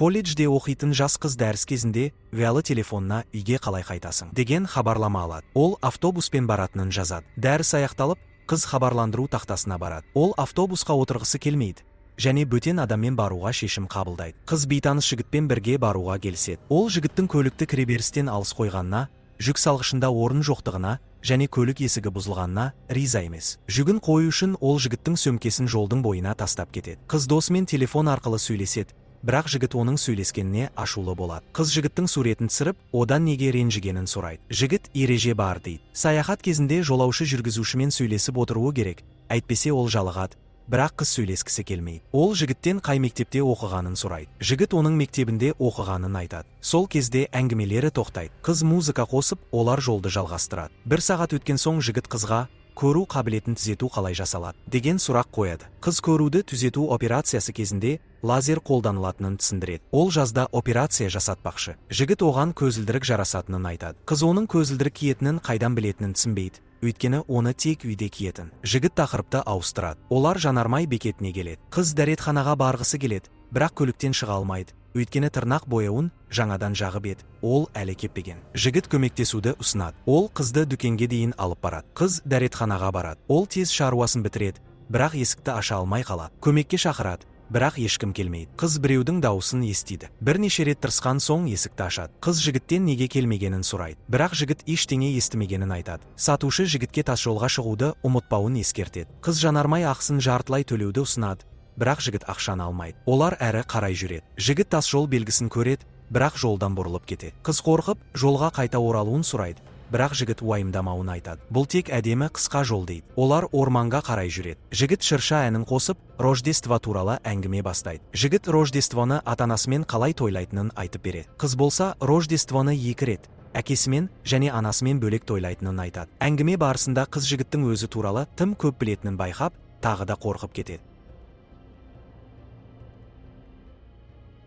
Колледжде оқитын жас қыз дәріс кезінде ұялы телефонына үйге қалай қайтасың деген хабарлама алады. Ол автобуспен баратынын жазады. Дәріс аяқталып, қыз хабарландыру тақтасына барады. Ол автобусқа отырғысы келмейді және бөтен адаммен баруға шешім қабылдайды. Қыз бейтаныс жігітпен бірге баруға келіседі. Ол жігіттің көлікті кіреберістен алыс қойғанына, жүк салғышында орын жоқтығына және көлік есігі бұзылғанына риза емес. Жүгін қою үшін ол жігіттің сөмкесін жолдың бойына тастап кетеді. Қыз досымен телефон арқылы сөйлеседі, бірақ жігіт оның сөйлескеніне ашулы болады. Қыз жігіттің суретін түсіріп, одан неге ренжігенін сұрайды. Жігіт ереже бар дейді. Саяхат кезінде жолаушы жүргізушімен сөйлесіп отыруы керек, әйтпесе ол жалығады. Бірақ қыз сөйлескісі келмейді. Ол жігіттен қай мектепте оқығанын сұрайды. Жігіт оның мектебінде оқығанын айтады. Сол кезде әңгімелері тоқтайды. Қыз музыка қосып, олар жолды жалғастырады. Бір сағат өткен соң жігіт қызға көру қабілетін түзету қалай жасалады деген сұрақ қояды. Қыз көруді түзету операциясы кезінде лазер қолданылатынын түсіндіреді. Ол жазда операция жасатпақшы. Жігіт оған көзілдірік жарасатынын айтады. Қыз оның көзілдірік киетінін қайдан білетінін түсінбейді. Өйткені оны тек үйде киетін. Жігіт тақырыпты ауыстырады. Олар жанармай бекетіне келеді. Қыз дәретханаға барғысы келеді, бірақ көліктен шыға алмайды. Өйткені тырнақ бояуын жаңадан жағып еді. Ол әлі кеппеген. Жігіт көмектесуді ұсынады. Ол қызды дүкенге дейін алып барады. Қыз дәретханаға барады. Ол тез шаруасын бітіреді, бірақ есікті аша алмай қалады. Көмекке шақырады, бірақ ешкім келмейді. Қыз біреудің дауысын естиді. Бірнеше рет тырысқан соң есікті ашады. Қыз жігіттен неге келмегенін сұрайды. Бірақ жігіт ештеңе естімегенін айтады. Сатушы жігітке тасжолға шығуды ұмытпауын ескертеді. Қыз жанармай ақысын жартылай төлеуді ұсынады, бірақ жігіт ақшаны алмайды. Олар әрі қарай жүреді. Жігіт тасжол белгісін көреді, бірақ жолдан бұрылып кетеді. Қыз қорқып, жолға қайта оралуын сұрайды, бірақ жігіт уайымдамауын айтады. Бұл тек әдемі қысқа жол дейді. Олар орманға қарай жүреді. Жігіт шырша әнін қосып, Рождество туралы әңгіме бастайды. Жігіт Рождествоны ата-анасымен қалай тойлайтынын айтып береді. Қыз болса Рождествоны 2 рет әкесімен және анасымен бөлек тойлайтынын айтады. Әңгіме барысында қыз жігіттің өзі туралы тым көп білетінін байқап, тағы да қорқып кетеді.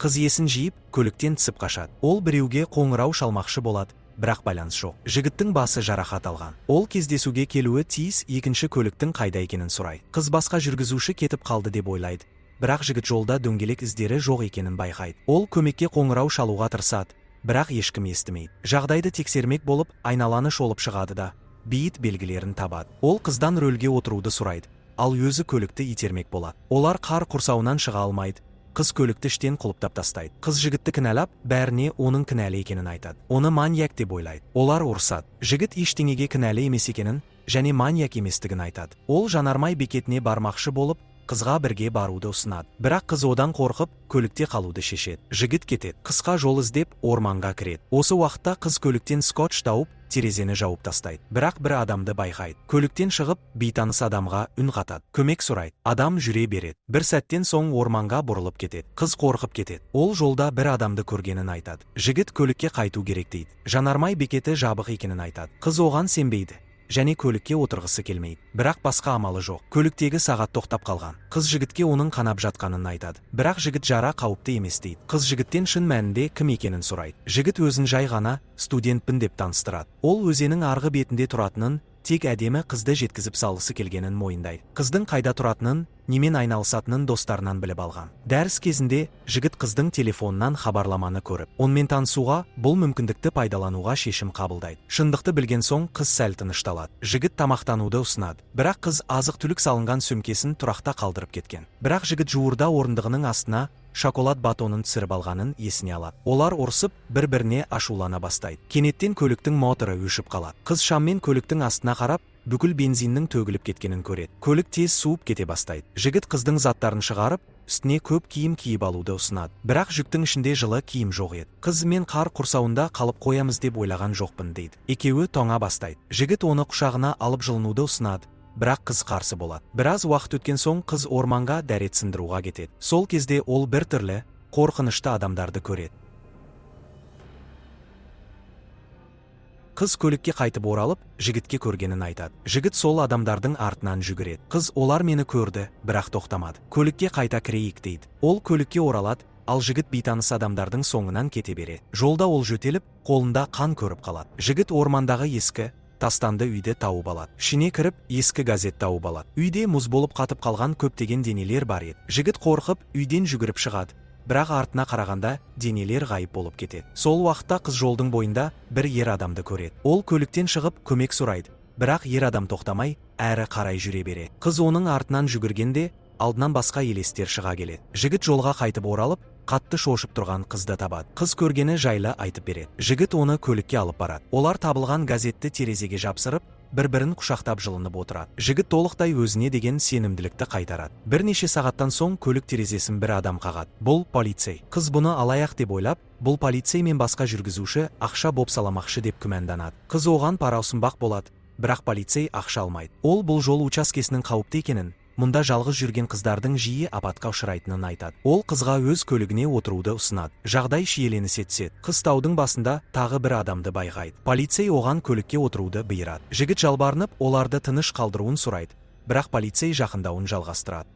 Қыз есін жиып, көліктен түсіп қашады. Ол біреуге қоңырау шалмақшы болады, бірақ байланыс жоқ. Жігіттің басы жарақат алған. Ол кездесуге келуі тиіс екінші көліктің қайда екенін сұрайды. Қыз басқа жүргізуші кетіп қалды деп ойлайды, бірақ жігіт жолда дөңгелек іздері жоқ екенін байқайды. Ол көмекке қоңырау шалуға тырысады, бірақ ешкім естімейді. Жағдайды тексермек болып, айналаны шолып шығады да бейіт белгілерін табады. Ол қыздан рөлге отыруды сұрайды, ал өзі көлікті итермек болады. Олар қар құрсауынан шыға алмайды. Қыз көлікті іштен құлыптап тастайды. Қыз жігітті кінәлап, бәріне оның кінәлі екенін айтады. Оны маньяк деп ойлайды. Олар ұрсады. Жігіт ештеңеге кінәлі емес екенін және маньяк еместігін айтады. Ол жанармай бекетіне бармақшы болып, қызға бірге баруды ұсынады. Бірақ қыз одан қорқып, көлікте қалуды шешеді. Жігіт кетеді. Қысқа жол іздеп, орманға кіреді. Осы уақытта қыз көліктен скотч тауып, терезені жауып тастайды. Бірақ бір адамды байқайды. Көліктен шығып, бейтаныс адамға үн қатады. Көмек сұрайды. Адам жүре береді. Бір сәттен соң орманға бұрылып кетеді. Қыз қорқып кетеді. Ол жолда бір адамды көргенін айтады. Жігіт көлікке қайту керек дейді. Жанармай бекеті жабық екенін айтады. Қыз оған сенбейді және көлікке отырғысы келмейді. Бірақ басқа амалы жоқ. Көліктегі сағат тоқтап қалған. Қыз жігітке оның қанап жатқанын айтады. Бірақ жігіт жара қауіпті емес дейді. Қыз жігіттен шын мәнінде кім екенін сұрайды. Жігіт өзін жай ғана студентпін деп таныстырады. Ол өзенің арғы бетінде тұратынын, тек әдемі қызды жеткізіп салғысы келгенін мойындайды. Қыздың қайда тұратынын, немен айналысатынын достарынан біліп алған. Дәріс кезінде жігіт қыздың телефонынан хабарламаны көріп, онымен танысуға, бұл мүмкіндікті пайдалануға шешім қабылдайды. Шындықты білген соң қыз сәл тынышталады. Жігіт тамақтануды ұсынады, бірақ қыз азық-түлік салынған сөмкесін тұрақта қалдырып кеткен. Бірақ жігіт жуырда орындығының астына шоколад батонын түсіріп алғанын есіне алады. Олар ұрсып, бір-біріне ашулана бастайды. Кенеттен көліктің моторы өшіп қалады. Қыз шаммен көліктің астына қарап, бүкіл бензиннің төгіліп кеткенін көреді. Көлік тез суып кете бастайды. Жігіт қыздың заттарын шығарып, үстіне көп киім киіп алуды ұсынады. Бірақ жүктің ішінде жылы киім жоқ еді. Қыз мен қар құрсауында қалып қоямыз деп ойлаған жоқпын дейді. Екеуі тоңа бастайды. Жігіт оны құшағына алып жылынуды ұсынады, бірақ қыз қарсы болады. Біраз уақыт өткен соң қыз орманға дәрет сындыруға кетеді. Сол кезде ол бір түрлі қорқынышты адамдарды көреді. Қыз көлікке қайтып оралып, жігітке көргенін айтады. Жігіт сол адамдардың артынан жүгіреді. Қыз олар мені көрді, бірақ тоқтамады. Көлікке қайта кірейік дейді. Ол көлікке оралады, ал жігіт бейтаныс адамдардың соңынан кете береді. Жолда ол жөтеліп, қолында қан көріп қалады. Жігіт ормандағы ескі тастанды үйді тауып алады. Ішіне кіріп, ескі газет тауып алады. Үйде мұз болып қатып қалған көптеген денелер бар еді. Жігіт қорқып, үйден жүгіріп шығады. бірақ артына қарағанда денелер ғайып болып кетеді. Сол уақытта қыз жолдың бойында бір ер адамды көреді. Ол көліктен шығып көмек сұрайды, бірақ ер адам тоқтамай, әрі қарай жүре береді. Қыз оның артынан жүгіргенде, алдынан басқа елестер шыға келеді. Жігіт жолға қайтып оралып, қатты шошып тұрған қызды табады. Қыз көргені жайлы айтып береді. Жігіт оны көлікке алып барады. Олар табылған газетті терезеге жапсырып, бір-бірін құшақтап жылынып отырады. Жігіт толықтай өзіне деген сенімділікті қайтарады. Бірнеше сағаттан соң көлік терезесін бір адам қағады. Бұл полицей. Қыз бұны алаяқ деп ойлап, бұл полицей мен басқа жүргізуші ақша бопсаламақшы деп күмәнданады. Қыз оған пара ұсынбақ болады, бірақ полицей ақша алмайды. Ол бұл жол учаскесінің қауіпті екенін, мұнда жалғыз жүрген қыздардың жиі апатқа ұшырайтынын айтады. Ол қызға өз көлігіне отыруды ұсынады. Жағдай шиеленісе түседі. Қыз таудың басында тағы бір адамды байқайды. Полицей оған көлікке отыруды бұйырады. Жігіт жалбарынып, оларды тыныш қалдыруын сұрайды, бірақ полицей жақындауын жалғастырады.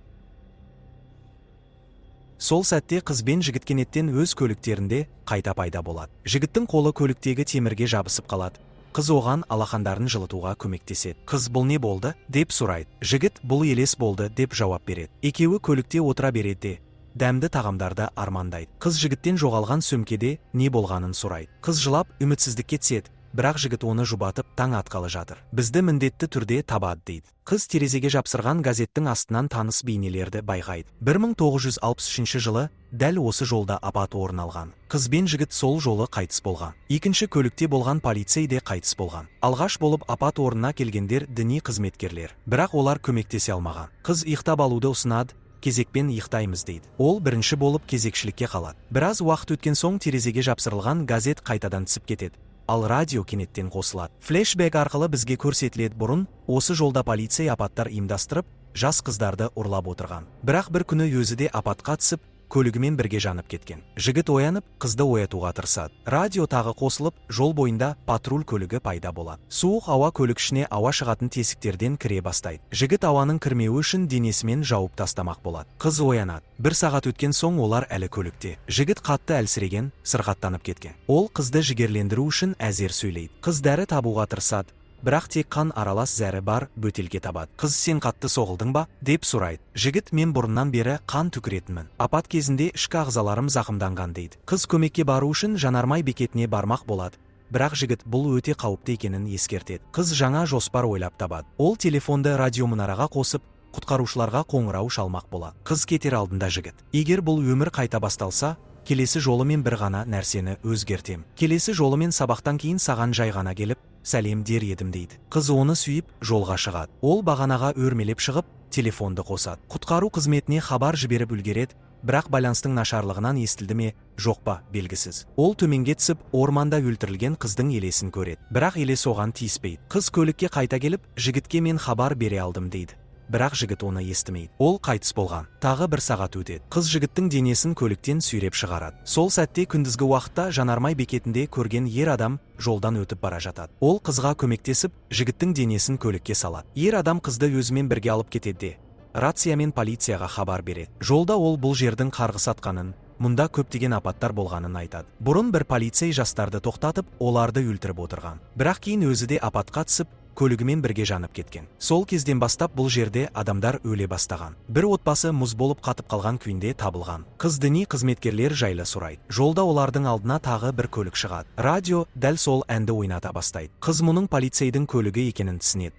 Сол сәтте қыз бен жігіт кенеттен өз көліктерінде қайта пайда болады. Жігіттің қолы көліктегі темірге жабысып қалады. Қыз оған алақандарын жылытуға көмектеседі. Қыз бұл не болды деп сұрайды. Жігіт бұл елес болды деп жауап береді. Екеуі көлікте отыра береді де, дәмді тағамдарды армандайды. Қыз жігіттен жоғалған сөмкеде не болғанын сұрайды. Қыз жылап үмітсіздікке түседі, бірақ жігіт оны жұбатып таң атқалы жатыр. Бізді міндетті түрде табады дейді. Қыз терезеге жапсырған газеттің астынан таныс бейнелерді байқайды. 1963 жылы дәл осы жолда апат орын алған. Қыз бен жігіт сол жолы қайтыс болған. Екінші көлікте болған полицей де қайтыс болған. Алғаш болып апат орнына келгендер діни қызметкерлер, бірақ олар көмектесе алмаған. Қыз ұйықтап алуды ұсынады, кезекпен ұйықтаймыз дейді. Ол бірінші болып кезекшілікке қалады. Біраз уақыт өткен соң терезеге жапсырылған газет қайтадан түсіп кетеді. Ал радио кенеттен қосылады. Флешбек арқылы бізге көрсетіледі. Бұрын осы жолда полицей апаттар ұйымдастырып, жас қыздарды ұрлап отырған. Бірақ бір күні өзі де апатқа түсіп, көлігімен бірге жанып кеткен. Жігіт оянып, қызды оятуға тырысады. Радио тағы қосылып, жол бойында патруль көлігі пайда болады. Суық ауа көлік ішіне ауа шығатын тесіктерден кіре бастайды. Жігіт ауаның кірмеуі үшін денесімен жауып тастамақ болады. Қыз оянады. Бір сағат өткен соң олар әлі көлікте. Жігіт қатты әлсіреген, сырқаттанып кеткен. Ол қызды жігерлендіру үшін әзер сөйлейді. Қыз дәрі табуға тырысады, бірақ тек қан аралас зәрі бар бөтелке табады. Қыз сен қатты соғылдың ба деп сұрайды. Жігіт мен бұрыннан бері қан түкіретінмін. Апат кезінде ішкі ағзаларым зақымданған дейді. Қыз көмекке бару үшін жанармай бекетіне бармақ болады. Бірақ жігіт бұл өте қауіпті екенін ескертеді. Қыз жаңа жоспар ойлап табады. Ол телефонды радиомұнараға қосып, құтқарушыларға қоңырау шалмақ болады. Қыз кетер алдында жігіт: егер бұл өмір қайта басталса, келесі жолымен бір ғана нәрсені өзгертем. Келесі жолымен сабақтан кейін саған жай ғана келіп, сәлем дер едім дейді. Қыз оны сүйіп, жолға шығады. Ол бағанаға өрмелеп шығып, телефонды қосады. Құтқару қызметіне хабар жіберіп үлгереді, бірақ байланыстың нашарлығынан естілді ме, жоқ па белгісіз. Ол төменге түсіп, орманда өлтірілген қыздың елесін көреді. Бірақ елес оған тиіспейді. Қыз көлікке қайта келіп, жігітке мен хабар бере алдым дейді. Бірақ жігіт оны естімейді. Ол қайтыс болған. Тағы бір сағат өтеді. Қыз жігіттің денесін көліктен сүйреп шығарады. Сол сәтте күндізгі уақытта жанармай бекетінде көрген ер адам жолдан өтіп бара жатады. Ол қызға көмектесіп, жігіттің денесін көлікке салады. Ер адам қызды өзімен бірге алып кетеді де рациямен полицияға хабар береді. Жолда ол бұл жердің қарғыс атқанын, мұнда көптеген апаттар болғанын айтады. Бұрын бір полицей жастарды тоқтатып, оларды өлтіріп отырған. Бірақ кейін өзі де апатқа түсіп, көлігімен бірге жанып кеткен. Сол кезден бастап бұл жерде адамдар өле бастаған. Бір отбасы мұз болып қатып қалған күйінде табылған. Қыз діни қызметкерлер жайлы сұрайды. Жолда олардың алдына тағы бір көлік шығады. Радио дәл сол әнді ойната бастайды. Қыз мұның полицейдің көлігі екенін түсінеді.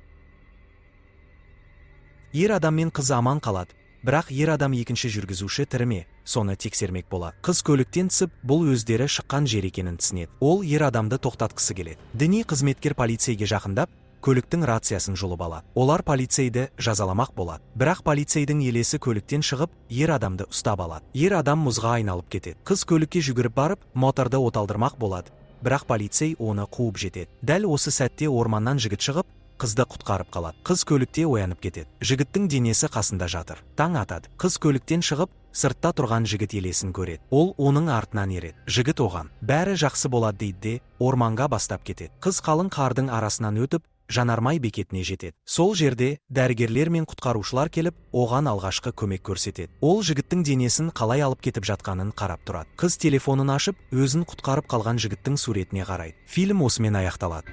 Ер адам мен қыз аман қалады. Бірақ ер адам екінші жүргізуші тірі ме, соны тексермек болады. Қыз көліктен түсіп, бұл өздері шыққан жер екенін түсінеді. Ол ер адамды тоқтатқысы келеді. Діни қызметкер полицейге жақындап, көліктің рациясын жұлып алады. Олар полицейді жазаламақ болады. Бірақ полицейдің елесі көліктен шығып, ер адамды ұстап алады. Ер адам мұзға айналып кетеді. Қыз көлікке жүгіріп барып, моторды оталдырмақ болады. Бірақ полицей оны қуып жетеді. Дәл осы сәтте орманнан жігіт шығып, қызды құтқарып қалады. Қыз көлікте оянып кетеді. Жігіттің денесі қасында жатыр. Таң атады. Қыз көліктен шығып, сыртта тұрған жігіт елесін көреді. Ол оның артынан ереді. Жігіт оған: бәрі жақсы болады дейді де, орманға бастап кетеді. Қыз қалың қардың арасынан өтіп, жанармай бекетіне жетеді. Сол жерде дәрігерлер мен құтқарушылар келіп, оған алғашқы көмек көрсетеді. Ол жігіттің денесін қалай алып кетіп жатқанын қарап тұрады. Қыз телефонын ашып, өзін құтқарып қалған жігіттің суретіне қарайды. Фильм осымен аяқталады.